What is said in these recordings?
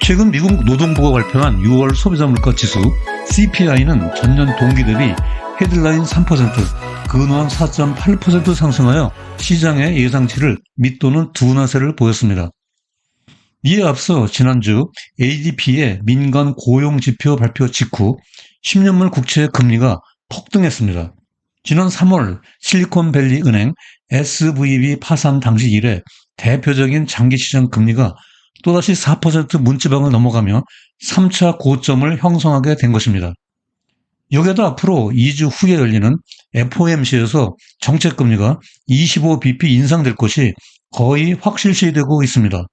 최근 미국 노동부가 발표한 6월 소비자 물가 지수 CPI는 전년 동기 대비 헤드라인 3%, 근원 4.8% 상승하여 시장의 예상치를 밑도는 둔화세를 보였습니다. 이에 앞서 지난주 ADP의 민간 고용지표 발표 직후 10년물 국채 금리가 폭등했습니다. 지난 3월 실리콘밸리 은행 SVB 파산 당시 이래 대표적인 장기시장 금리가 또다시 4% 문지방을 넘어가며 3차 고점을 형성하게 된 것입니다. 여기에도 앞으로 2주 후에 열리는 FOMC에서 정책금리가 25bp 인상될 것이 거의 확실시되고 있습니다.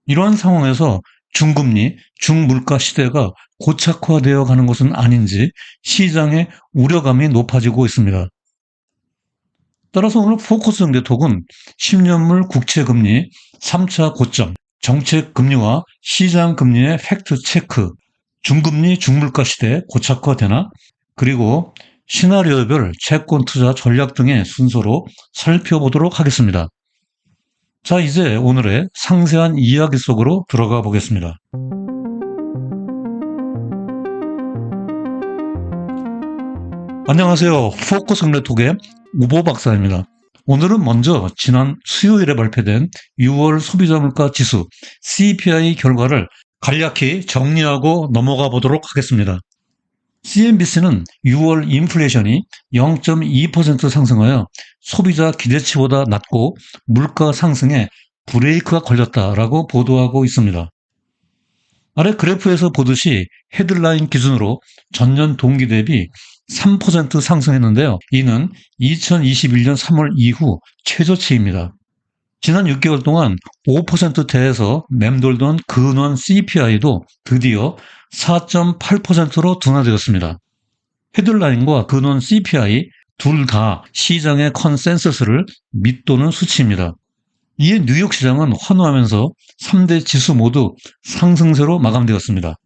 이러한 상황에서 중금리, 중물가 시대가 고착화되어 가는 것은 아닌지 시장의 우려감이 높아지고 있습니다. 따라서 오늘 포커스 정제톡은 10년물 국채금리 3차 고점, 정책금리와 시장금리의 팩트체크, 중금리, 중물가 시대 고착화되나? 그리고 시나리오별 채권 투자 전략 등의 순서로 살펴보도록 하겠습니다. 자, 이제 오늘의 상세한 이야기 속으로 들어가 보겠습니다. 안녕하세요. 포커스 정제톡의 우보 박사입니다. 오늘은 먼저 지난 수요일에 발표된 6월 소비자 물가 지수 CPI 결과를 간략히 정리하고 넘어가 보도록 하겠습니다. CNBC는 6월 인플레이션이 0.2% 상승하여 소비자 기대치보다 낮고 물가 상승에 브레이크가 걸렸다라고 보도하고 있습니다. 아래 그래프에서 보듯이 헤드라인 기준으로 전년 동기 대비 3% 상승했는데요. 이는 2021년 3월 이후 최저치입니다. 지난 6개월 동안 5%대에서 맴돌던 근원 CPI도 드디어 4.8%로 둔화되었습니다. 헤드라인과 근원 CPI 둘 다 시장의 컨센서스를 밑도는 수치입니다. 이에 뉴욕 시장은 환호하면서 3대 지수 모두 상승세로 마감되었습니다.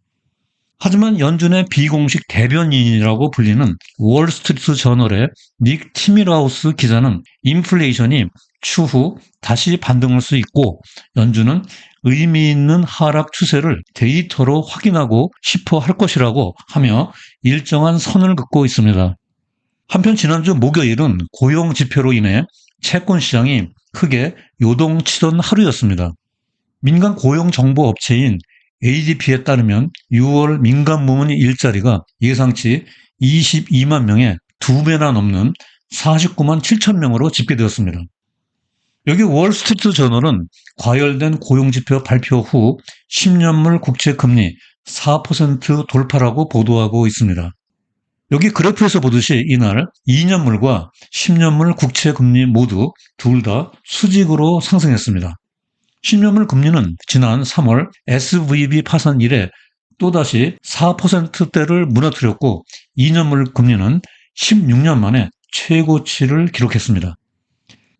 하지만 연준의 비공식 대변인이라고 불리는 월스트리트 저널의 닉 티밀하우스 기자는 인플레이션이 추후 다시 반등할 수 있고 연준은 의미 있는 하락 추세를 데이터로 확인하고 싶어 할 것이라고 하며 일정한 선을 긋고 있습니다. 한편 지난주 목요일은 고용 지표로 인해 채권 시장이 크게 요동치던 하루였습니다. 민간 고용 정보 업체인 ADP에 따르면 6월 민간 부문 일자리가 예상치 22만 명에 2배나 넘는 49만 7천 명으로 집계되었습니다. 여기 월스트리트 저널은 과열된 고용지표 발표 후 10년물 국채 금리 4% 돌파라고 보도하고 있습니다. 여기 그래프에서 보듯이 이날 2년물과 10년물 국채 금리 모두 둘 다 수직으로 상승했습니다. 10년물 금리는 지난 3월 SVB 파산 이래 또다시 4%대를 무너뜨렸고 2년물 금리는 16년 만에 최고치를 기록했습니다.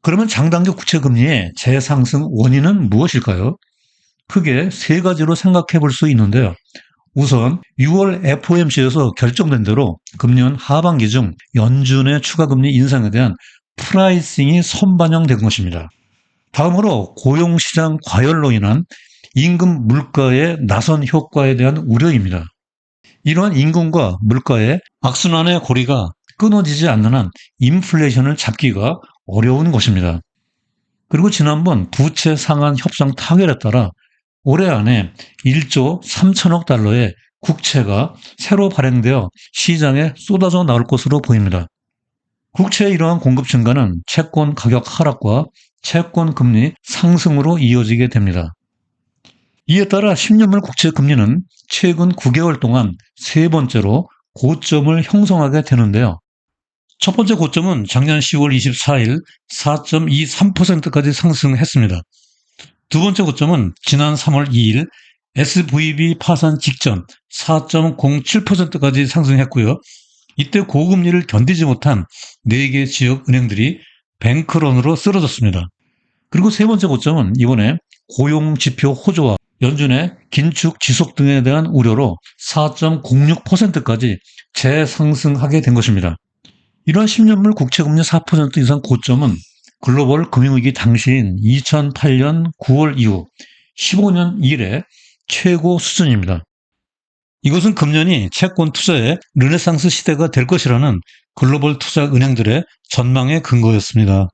그러면 장단기 국채 금리의 재상승 원인은 무엇일까요? 크게 세 가지로 생각해 볼 수 있는데요. 우선 6월 FOMC에서 결정된 대로 금년 하반기 중 연준의 추가 금리 인상에 대한 프라이싱이 선반영된 것입니다. 다음으로 고용시장 과열로 인한 임금 물가의 나선 효과에 대한 우려입니다. 이러한 임금과 물가의 악순환의 고리가 끊어지지 않는 한 인플레이션을 잡기가 어려운 것입니다. 그리고 지난번 부채 상한 협상 타결에 따라 올해 안에 1조 3천억 달러의 국채가 새로 발행되어 시장에 쏟아져 나올 것으로 보입니다. 국채의 이러한 공급 증가는 채권 가격 하락과 채권 금리 상승으로 이어지게 됩니다. 이에 따라 10년물 국채 금리는 최근 9개월 동안 세 번째로 고점을 형성하게 되는데요. 첫 번째 고점은 작년 10월 24일 4.23%까지 상승했습니다. 두 번째 고점은 지난 3월 2일 SVB 파산 직전 4.07%까지 상승했고요. 이때 고금리를 견디지 못한 4개 지역 은행들이 뱅크런으로 쓰러졌습니다. 그리고 세 번째 고점은 이번에 고용지표 호조와 연준의 긴축 지속 등에 대한 우려로 4.06%까지 재상승하게 된 것입니다. 이러한 10년물 국채금리 4% 이상 고점은 글로벌 금융위기 당시인 2008년 9월 이후 15년 이래 최고 수준입니다. 이것은 금년이 채권 투자의 르네상스 시대가 될 것이라는 글로벌 투자 은행들의 전망의 근거였습니다.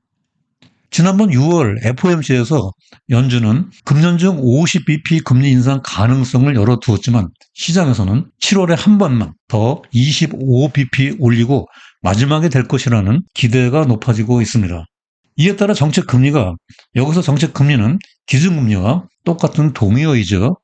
지난번 6월 FOMC에서 연준은 금년 중 50bp 금리 인상 가능성을 열어두었지만 시장에서는 7월에 한 번만 더 25bp 올리고 마지막에 될 것이라는 기대가 높아지고 있습니다. 이에 따라 정책금리가, 여기서 정책금리는 기준금리와 똑같은 동의어이죠.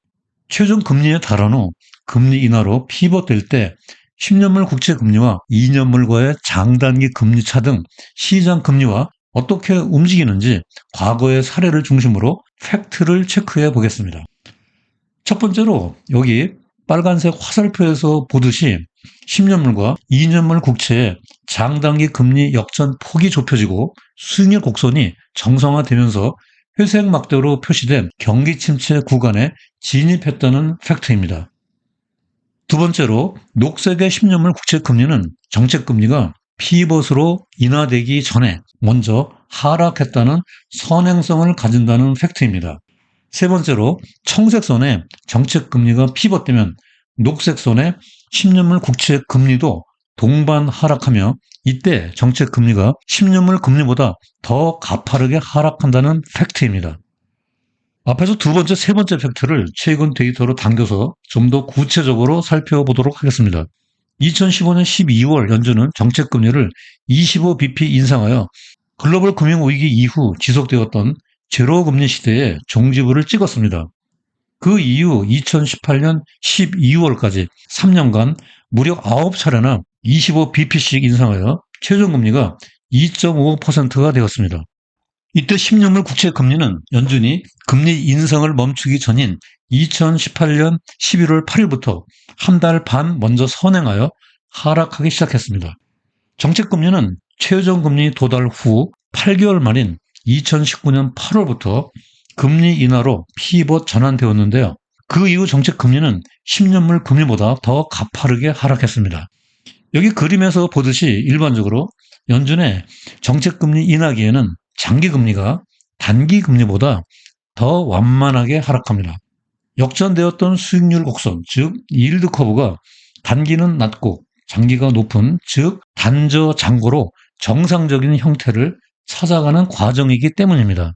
최종금리에 달한 후 금리 인하로 피벗될 때 10년물 국채금리와 2년물과의 장단기 금리차 등 시장 금리와 어떻게 움직이는지 과거의 사례를 중심으로 팩트를 체크해 보겠습니다. 첫 번째로 여기 빨간색 화살표에서 보듯이 10년물과 2년물 국채의 장단기 금리 역전 폭이 좁혀지고 수익률 곡선이 정상화되면서 회색 막대로 표시된 경기 침체 구간에 진입했다는 팩트입니다. 두 번째로 녹색의 10년물 국채 금리는 정책 금리가 피벗으로 인하되기 전에 먼저 하락했다는 선행성을 가진다는 팩트입니다. 세 번째로 청색 선에 정책 금리가 피벗되면 녹색 선에 10년물 국채 금리도 동반 하락하며 이때 정책 금리가 10년물 금리보다 더 가파르게 하락한다는 팩트입니다. 앞에서 두 번째, 세 번째 팩트를 최근 데이터로 당겨서 좀 더 구체적으로 살펴보도록 하겠습니다. 2015년 12월 연준은 정책금리를 25bp 인상하여 글로벌 금융위기 이후 지속되었던 제로금리 시대에 종지부를 찍었습니다. 그 이후 2018년 12월까지 3년간 무려 9차례나 25bp씩 인상하여 최종금리가 2.5%가 되었습니다. 이때 10년물 국채 금리는 연준이 금리 인상을 멈추기 전인 2018년 11월 8일부터 한 달 반 먼저 선행하여 하락하기 시작했습니다. 정책금리는 최저금리 도달 후 8개월 만인 2019년 8월부터 금리 인하로 피벗 전환되었는데요. 그 이후 정책금리는 10년물 금리보다 더 가파르게 하락했습니다. 여기 그림에서 보듯이 일반적으로 연준의 정책금리 인하기에는 장기금리가 단기금리보다 더 완만하게 하락합니다. 역전되었던 수익률 곡선, 즉 일드 커브가 단기는 낮고 장기가 높은, 즉 단저 장고로 정상적인 형태를 찾아가는 과정이기 때문입니다.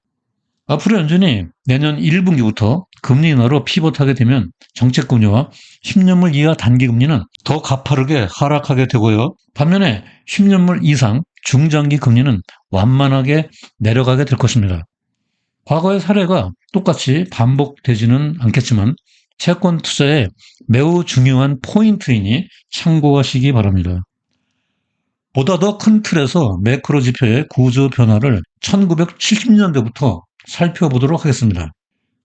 앞으로 연준이 내년 1분기부터 금리 인하로 피벗하게 되면 정책금리와 10년물 이하 단기금리는 더 가파르게 하락하게 되고요. 반면에 10년물 이상 중장기 금리는 완만하게 내려가게 될 것입니다. 과거의 사례가 똑같이 반복되지는 않겠지만 채권 투자에 매우 중요한 포인트이니 참고하시기 바랍니다. 보다 더 큰 틀에서 매크로 지표의 구조 변화를 1970년대부터 살펴보도록 하겠습니다.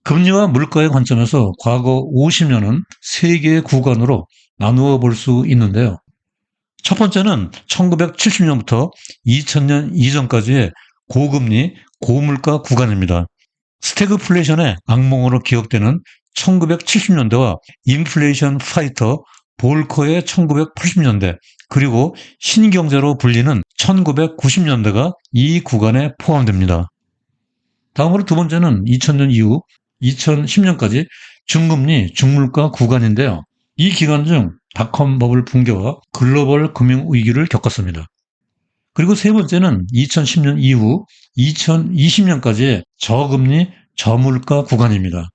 금리와 물가의 관점에서 과거 50년은 세 개의 구간으로 나누어 볼 수 있는데요. 첫 번째는 1970년부터 2000년 이전까지의 고금리, 고물가 구간입니다. 스태그플레이션의 악몽으로 기억되는 1970년대와 인플레이션 파이터 볼커의 1980년대, 그리고 신경제로 불리는 1990년대가 이 구간에 포함됩니다. 다음으로 두 번째는 2000년 이후 2010년까지 중금리, 중물가 구간인데요. 이 기간 중 닷컴 버블 붕괴와 글로벌 금융 위기를 겪었습니다. 그리고 세 번째는 2010년 이후 2020년까지의 저금리, 저물가 구간입니다.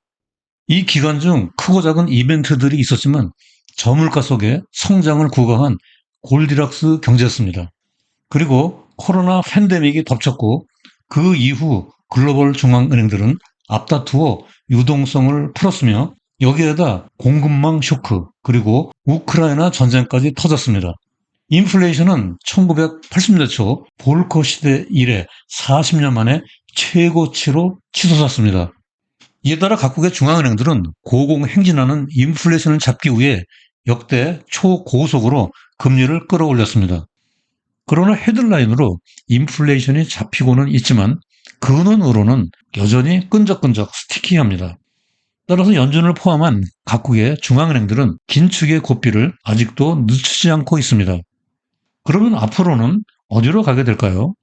이 기간 중 크고 작은 이벤트들이 있었지만 저물가 속에 성장을 구가한 골디락스 경제였습니다. 그리고 코로나 팬데믹이 덮쳤고 그 이후 글로벌 중앙은행들은 앞다투어 유동성을 풀었으며 여기에다 공급망 쇼크, 그리고 우크라이나 전쟁까지 터졌습니다. 인플레이션은 1980년대 초 볼커 시대 이래 40년 만에 최고치로 치솟았습니다. 이에 따라 각국의 중앙은행들은 고공행진하는 인플레이션을 잡기 위해 역대 초고속으로 금리를 끌어올렸습니다. 그러나 헤드라인으로 인플레이션이 잡히고는 있지만 근원으로는 여전히 끈적끈적 스티키합니다. 따라서 연준을 포함한 각국의 중앙은행들은 긴축의 고삐를 아직도 늦추지 않고 있습니다. 그러면 앞으로는 어디로 가게 될까요?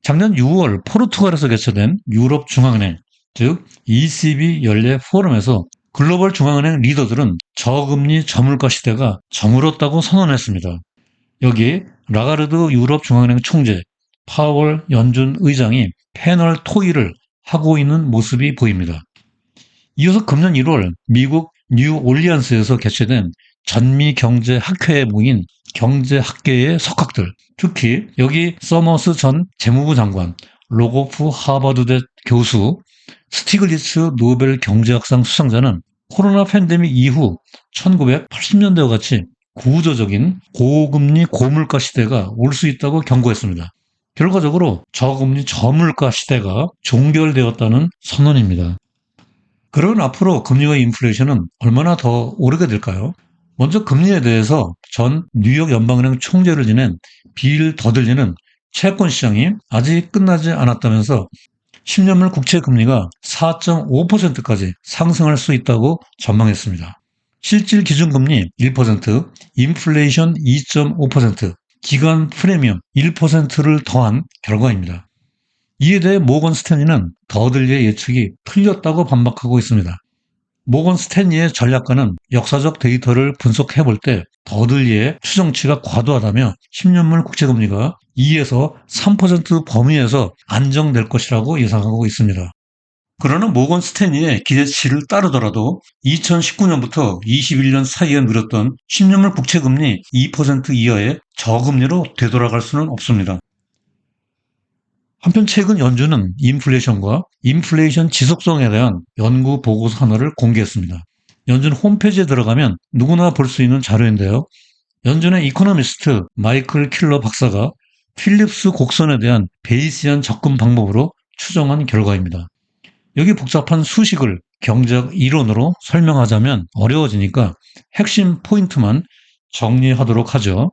작년 6월 포르투갈에서 개최된 유럽 중앙은행, 즉 ECB 연례 포럼에서 글로벌 중앙은행 리더들은 저금리 저물가 시대가 저물었다고 선언했습니다. 여기 라가르드 유럽 중앙은행 총재, 파월 연준 의장이 패널 토의를 하고 있는 모습이 보입니다. 이어서 금년 1월 미국 뉴올리언스에서 개최된 전미경제학회에 모인 경제학계의 석학들, 특히 여기 서머스 전 재무부 장관, 로고프 하버드대 교수, 스티글리츠 노벨 경제학상 수상자는 코로나 팬데믹 이후 1980년대와 같이 구조적인 고금리 고물가 시대가 올 수 있다고 경고했습니다. 결과적으로 저금리 저물가 시대가 종결되었다는 선언입니다. 그러면 앞으로 금리와 인플레이션은 얼마나 더 오르게 될까요? 먼저 금리에 대해서 전 뉴욕 연방은행 총재를 지낸 빌 더들리는 채권 시장이 아직 끝나지 않았다면서 10년물 국채 금리가 4.5%까지 상승할 수 있다고 전망했습니다. 실질 기준금리 1%, 인플레이션 2.5%, 기간 프리미엄 1%를 더한 결과입니다. 이에 대해 모건 스탠리는 더들리의 예측이 틀렸다고 반박하고 있습니다. 모건 스탠리의 전략가는 역사적 데이터를 분석해 볼 때 더들리의 추정치가 과도하다며 10년물 국채금리가 2에서 3% 범위에서 안정될 것이라고 예상하고 있습니다. 그러나 모건 스탠리의 기대치를 따르더라도 2019년부터 21년 사이에 누렸던 10년물 국채금리 2% 이하의 저금리로 되돌아갈 수는 없습니다. 한편 최근 연준은 인플레이션과 인플레이션 지속성에 대한 연구 보고서 하나를 공개했습니다. 연준 홈페이지에 들어가면 누구나 볼 수 있는 자료인데요. 연준의 이코노미스트 마이클 킬러 박사가 필립스 곡선에 대한 베이시안 접근 방법으로 추정한 결과입니다. 여기 복잡한 수식을 경제학 이론으로 설명하자면 어려워지니까 핵심 포인트만 정리하도록 하죠.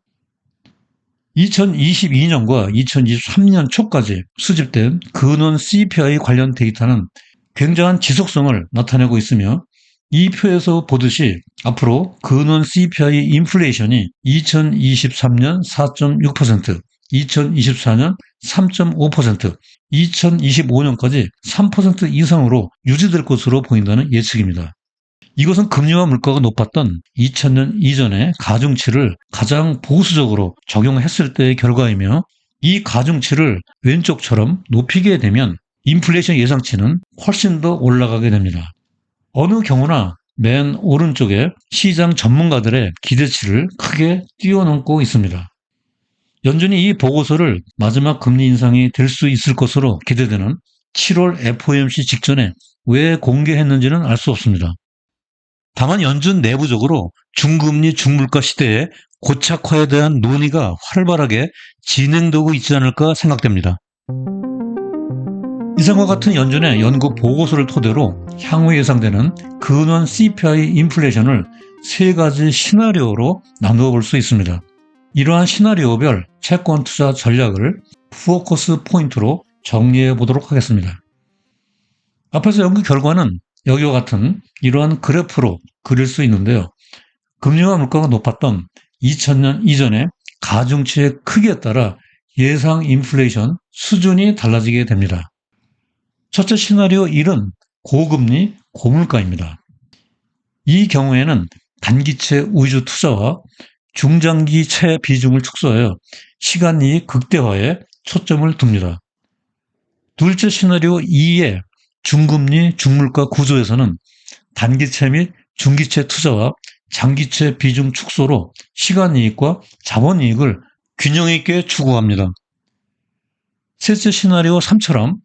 2022년과 2023년 초까지 수집된 근원 CPI 관련 데이터는 굉장한 지속성을 나타내고 있으며 이 표에서 보듯이 앞으로 근원 CPI 인플레이션이 2023년 4.6%, 2024년 3.5%, 2025년까지 3% 이상으로 유지될 것으로 보인다는 예측입니다. 이것은 금리와 물가가 높았던 2000년 이전의 가중치를 가장 보수적으로 적용했을 때의 결과이며 이 가중치를 왼쪽처럼 높이게 되면 인플레이션 예상치는 훨씬 더 올라가게 됩니다. 어느 경우나 맨 오른쪽에 시장 전문가들의 기대치를 크게 뛰어넘고 있습니다. 연준이 이 보고서를 마지막 금리 인상이 될 수 있을 것으로 기대되는 7월 FOMC 직전에 왜 공개했는지는 알 수 없습니다. 다만 연준 내부적으로 중금리 중물가 시대에 고착화에 대한 논의가 활발하게 진행되고 있지 않을까 생각됩니다. 이상과 같은 연준의 연구 보고서를 토대로 향후 예상되는 근원 CPI 인플레이션을 세 가지 시나리오로 나누어 볼 수 있습니다. 이러한 시나리오별 채권 투자 전략을 포커스 포인트로 정리해 보도록 하겠습니다. 앞에서 연구 결과는 여기와 같은 이러한 그래프로 그릴 수 있는데요. 금리와 물가가 높았던 2000년 이전의 가중치의 크기에 따라 예상 인플레이션 수준이 달라지게 됩니다. 첫째 시나리오 1은 고금리, 고물가입니다. 이 경우에는 단기채 위주 투자와 중장기채 비중을 축소하여 시간이익 극대화에 초점을 둡니다. 둘째 시나리오 2의 중금리, 중물가 구조에서는 단기채 및 중기채 투자와 장기채 비중 축소로 시간이익과 자본이익을 균형 있게 추구합니다. 셋째 시나리오 3처럼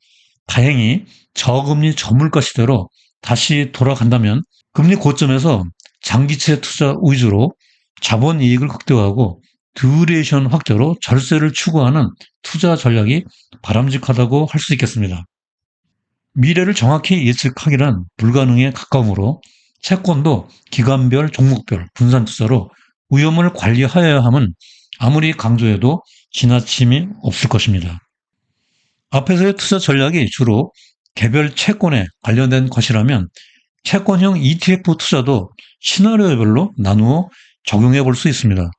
다행히 저금리 저물가 시대로 다시 돌아간다면 금리 고점에서 장기채 투자 위주로 자본이익을 극대화하고 듀레이션 확대로 절세를 추구하는 투자 전략이 바람직하다고 할 수 있겠습니다. 미래를 정확히 예측하기란 불가능에 가까우므로 채권도 기간별, 종목별, 분산 투자로 위험을 관리하여야 함은 아무리 강조해도 지나침이 없을 것입니다. 앞에서의 투자 전략이 주로 개별 채권에 관련된 것이라면 채권형 ETF 투자도 시나리오별로 나누어 적용해 볼 수 있습니다.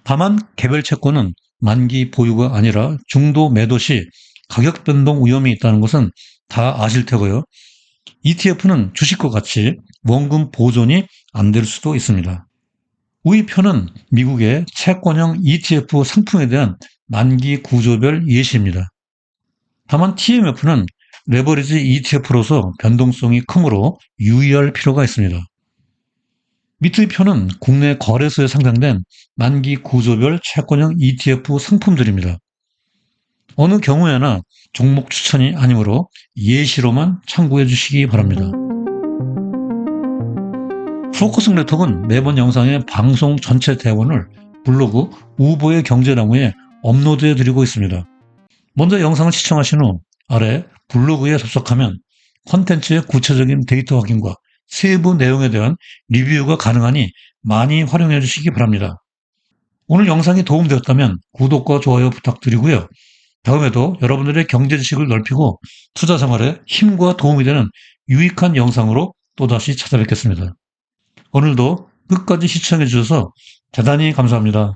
다만 개별 채권은 만기 보유가 아니라 중도 매도 시 가격 변동 위험이 있다는 것은 다 아실 테고요. ETF는 주식과 같이 원금 보존이 안 될 수도 있습니다. 우위표는 미국의 채권형 ETF 상품에 대한 만기 구조별 예시입니다. 다만 TMF는 레버리지 ETF로서 변동성이 크므로 유의할 필요가 있습니다. 밑의 표는 국내 거래소에 상장된 만기 구조별 채권형 ETF 상품들입니다. 어느 경우에나 종목 추천이 아니므로 예시로만 참고해 주시기 바랍니다. 포커싱 네트워크는 매번 영상의 방송 전체 대본을 블로그 우보의 경제나무에 업로드해 드리고 있습니다. 먼저 영상을 시청하신 후 아래 블로그에 접속하면 콘텐츠의 구체적인 데이터 확인과 세부 내용에 대한 리뷰가 가능하니 많이 활용해 주시기 바랍니다. 오늘 영상이 도움되었다면 구독과 좋아요 부탁드리고요. 다음에도 여러분들의 경제 지식을 넓히고 투자 생활에 힘과 도움이 되는 유익한 영상으로 또다시 찾아뵙겠습니다. 오늘도 끝까지 시청해 주셔서 대단히 감사합니다.